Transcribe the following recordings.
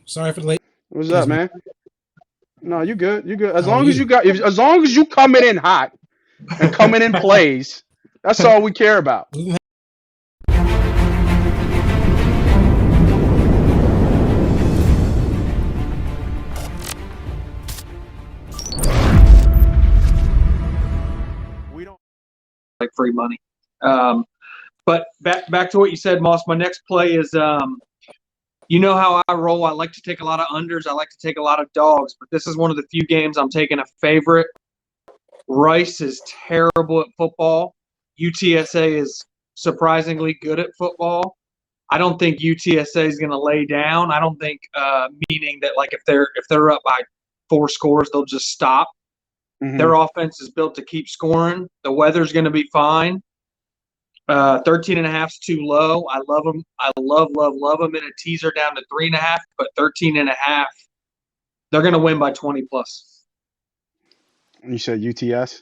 Sorry for the late. What's up, man? No, you good. You good. As How are long as you? you got, as long as you coming in hot and coming in plays, that's all we care about. We don't like free money. But back to what you said, Moss. My next play is, you know how I roll. I like to take a lot of unders. I like to take a lot of dogs. But this is one of the few games I'm taking a favorite. Rice is terrible at football. UTSA is surprisingly good at football. I don't think UTSA is going to lay down. I don't think, meaning that like if they're up by 4 scores, they'll just stop. Mhm. Their offense is built to keep scoring. The weather's going to be fine. 13.5 is too low. I love them. I love them in a teaser down to 3.5, but 13.5, they're going to win by 20 plus. You said UTS.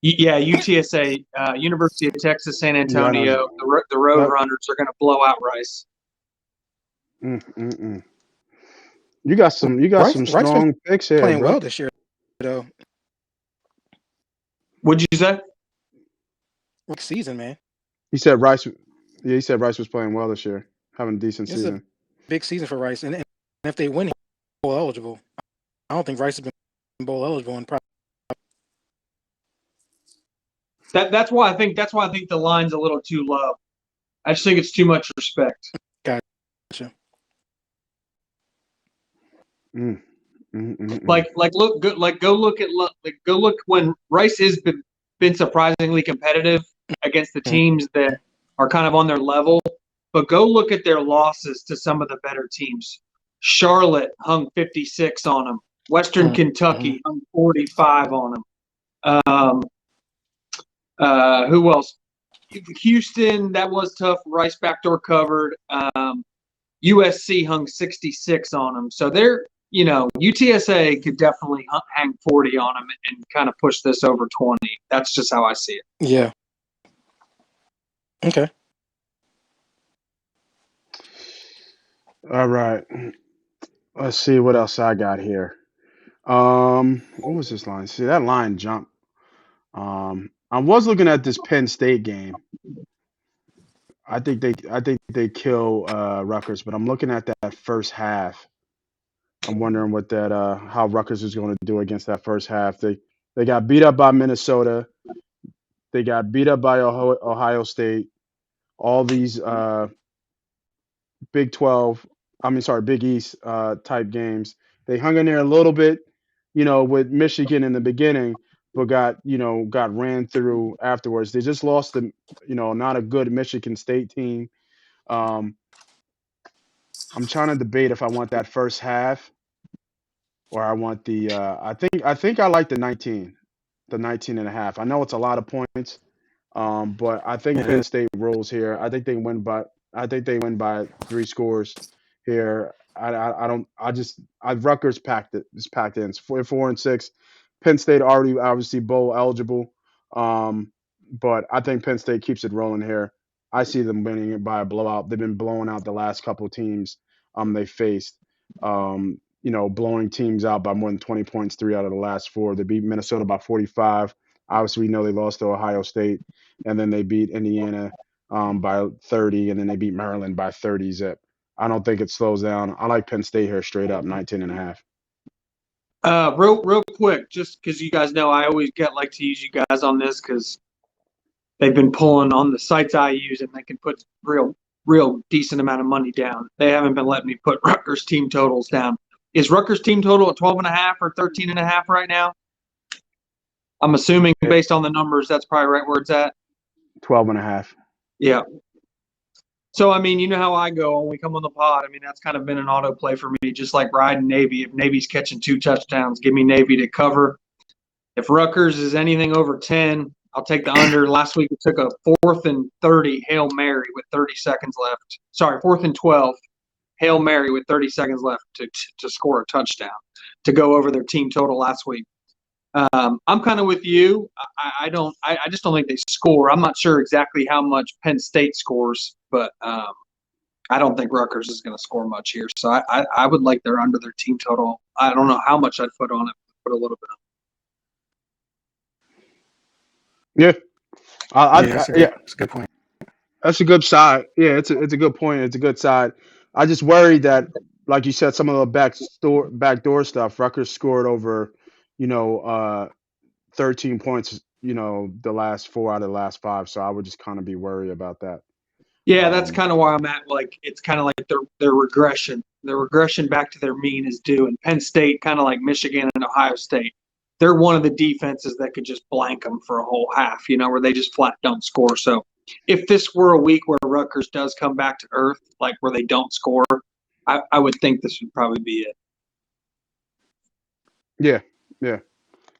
Yeah, UTSA, University of Texas, San Antonio. The Road Runners are going to blow out Rice. You got some. You got Rice- some Rice strong picks here, Playing bro. well this year, though. What'd you say? Next season, man. He said Rice. Yeah, he said Rice was playing well this year, having a decent This is season. a big season for Rice, and if they win, he's bowl eligible. I don't think Rice has been bowl eligible in probably. That's why I think the line's a little too low. I just think it's too much respect. Gotcha. Go look when Rice has been surprisingly competitive against the teams that are kind of on their level. But go look at their losses to some of the better teams. Charlotte hung 56 on them. Western Kentucky hung 45 on them. Who else? Houston, that was tough. Rice backdoor covered. USC hung 66 on them. So they're, UTSA could definitely hang 40 on them and kind of push this over 20. That's just how I see it. Yeah. Okay. All right. Let's see what else I got here. What was this line? See, that line jumped. I was looking at this Penn State game. I think they kill Rutgers, but I'm looking at that first half. I'm wondering what that how Rutgers is going to do against that first half. They got beat up by Minnesota. They got beat up by Ohio State. All these Big East type games. They hung in there a little bit, with Michigan in the beginning, but got ran through afterwards. They just lost to, not a good Michigan State team. I'm trying to debate if I want that first half or I want the I think I like the 19 and a half. I know it's a lot of points, but I think Penn State rolls here. I think they win by 3 scores here. Rutgers packed it. It's packed in. It's 4-6. Penn State already obviously bowl eligible, but I think Penn State keeps it rolling here. I see them winning it by a blowout. They've been blowing out the last couple teams they faced. Blowing teams out by more than 20 points 3 out of the last 4. They beat Minnesota by 45. Obviously, we know they lost to Ohio State, and then they beat Indiana by 30, and then they beat Maryland by 30 zip. I don't think it slows down. I like Penn State here straight up, 19 and a half. Real quick, just because you guys know I always like to use you guys on this because they've been pulling on the sites I use and they can put real decent amount of money down. They haven't been letting me put Rutgers team totals down. Is Rutgers team total at 12.5 or 13.5 right now? I'm assuming based on the numbers, that's probably right where it's at. 12 and a half. Yeah. So, I mean, you know how I go when we come on the pod. I mean, that's kind of been an auto play for me, just like riding Navy. If Navy's catching 2 touchdowns, give me Navy to cover. If Rutgers is anything over 10, I'll take the under. Last week it took a 4th and 30 Hail Mary with 30 seconds left. Sorry, 4th and 12 Hail Mary with 30 seconds left to score a touchdown to go over their team total last week. I'm kind of with you. I just don't think they score. I'm not sure exactly how much Penn State scores, but I don't think Rutgers is going to score much here. So I would like their under their team total. I don't know how much I'd put on it. Put a little bit on. Yeah, yeah, that's a good point. that's a good side. Yeah, it's a good point. It's a good side. I just worried that, like you said, some of the backdoor stuff. Rutgers scored over, you know, 13 points. You know, the last 4 out of the last 5. So I would just kind of be worried about that. Yeah, that's kind of why I'm at. Like, it's kind of like their regression. Their regression back to their mean is due. And Penn State, kind of like Michigan and Ohio State, they're one of the defenses that could just blank them for a whole half. Where they just flat don't score. So if this were a week where Rutgers does come back to earth, like where they don't score, I would think this would probably be it. Yeah, yeah.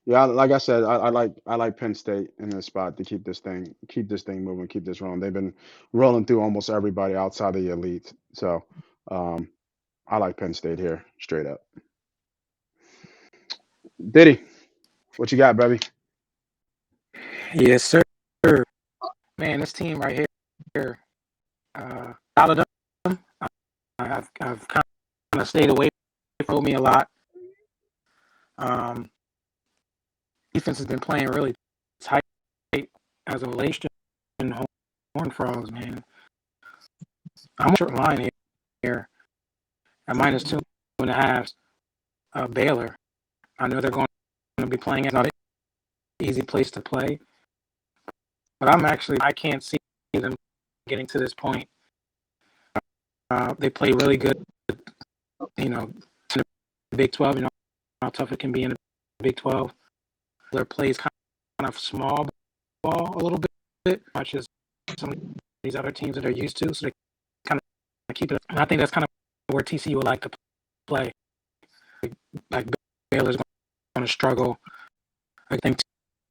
Yeah, like I said, I like Penn State in this spot to keep this thing moving, keep this rolling. They've been rolling through almost everybody outside the elite, so I like Penn State here, straight up. Diddy, what you got, baby? Yes, sir. Man, this team right here, out of them, I've kind of stayed away from me a lot. Defense has been playing really tight as of late. Horn Frogs, man. I'm on short line here at -2.5. Baylor. I know they're going to be playing. It's not an easy place to play, but I can't see them getting to this point. They play really good, in the Big 12. You know how tough it can be in the Big 12. Their plays kind of small ball a little bit, much as some of these other teams that they're used to. So they kind of keep it. And I think that's kind of where TCU would like to play. Like Baylor's going to struggle. I think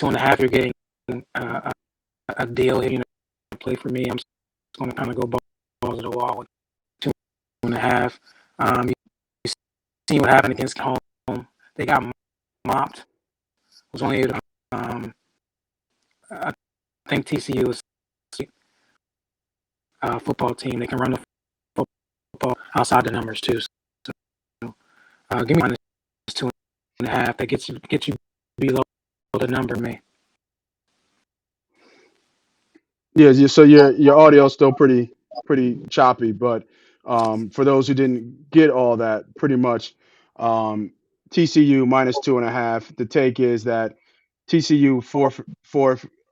2.5, you're getting a deal here. Play for me. I'm just going to kind of go balls to the wall with 2.5. You see what happened against home. They got mopped. Was only able to, I think TCU is a football team. They can run the football outside the numbers too. So give me -2.5. That gets you below the number, man. Yeah, so your audio is still pretty choppy, but for those who didn't get all that, pretty much TCU -2.5. The take is that TCU fourth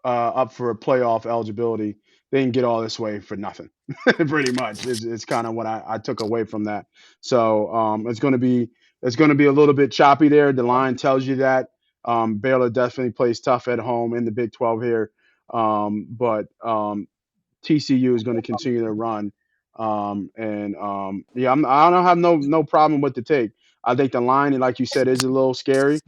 up for a playoff eligibility. They didn't get all this way for nothing. Pretty much, it's kind of what I took away from that. So it's going to be a little bit choppy there. The line tells you that. Baylor definitely plays tough at home in the Big 12 here, but TCU is going to continue to run. Yeah, I don't have no problem with the take. I think the line, like you said, is a little scary.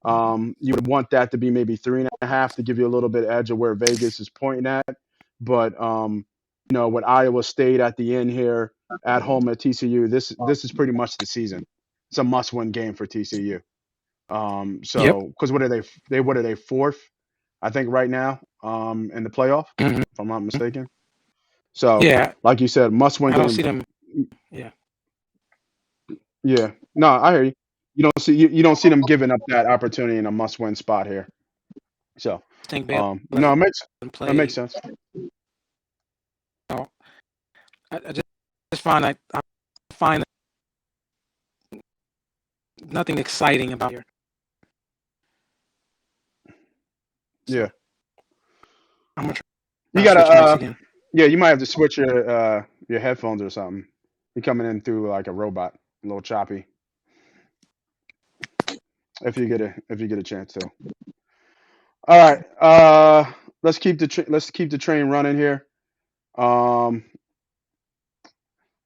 You would want that to be maybe 3.5 to give you a little bit edge of where Vegas is pointing at. But with Iowa State at the end here at home at TCU, this is pretty much the season. It's a must-win game for TCU. Yep. Because what are they fourth, I think right now, in the playoff, if I'm not mistaken. So Yeah, like you said, must-win I don't game. see them. Yeah. Yeah, no, I hear you. You don't see them giving up that opportunity in a must-win spot here. So, I think Baylor no, it can makes play. sense. I just find I find nothing exciting about here. Yeah, I'm gonna you try to switch mics again. yeah, you might have to switch your headphones or something. You're coming in through like a robot, a little choppy. If you get a chance to. All right, let's keep the train running here. Um,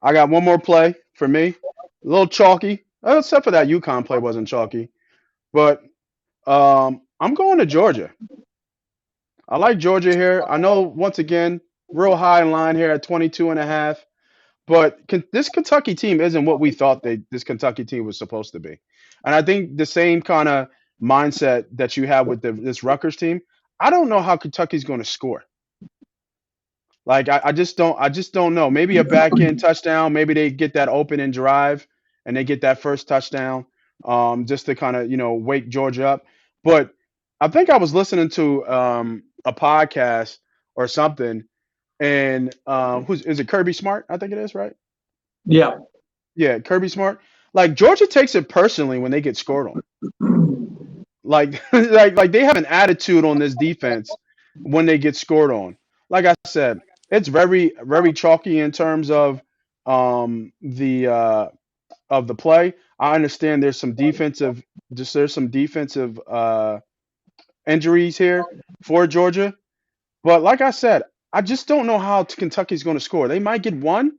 I got one more play for me. A little chalky, except for that UConn play wasn't chalky, but I'm going to Georgia. I like Georgia here. I know once again, real high in line here at 22.5, but this Kentucky team isn't what we thought this Kentucky team was supposed to be. And I think the same kind of mindset that you have with this Rutgers team, I don't know how Kentucky's going to score. Like I just don't know. Maybe a back end touchdown. Maybe they get that opening drive and they get that first touchdown, just to kind of wake Georgia up. But I think I was listening to a podcast or something, and who's is it? Kirby Smart, I think it is, right? Yeah. Yeah, Kirby Smart. Like Georgia takes it personally when they get scored on. Like like they have an attitude on this defense when they get scored on. Like I said, it's very chalky in terms the of the play. I understand there's some defensive injuries here for Georgia, but like I said, I just don't know how Kentucky's going to score. They might get one,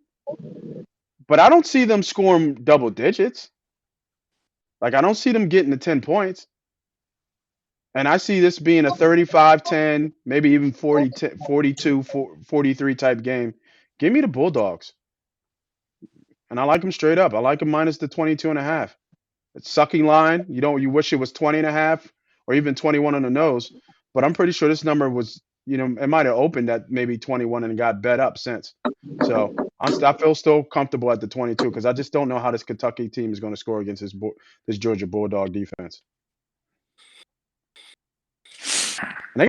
but I don't see them scoring double digits. Like I don't see them getting to 10 points. And I see this being a 35-10, maybe even 42, 43 type game. Give me the Bulldogs. And I like them straight up. I like them minus the 22.5. It's sucking line. You wish it was 20.5 or even 21 on the nose. But I'm pretty sure this number was, it might have opened at maybe 21 and got bet up since. So I feel still comfortable at the 22 because I just don't know how this Kentucky team is going to score against this Georgia Bulldog defense.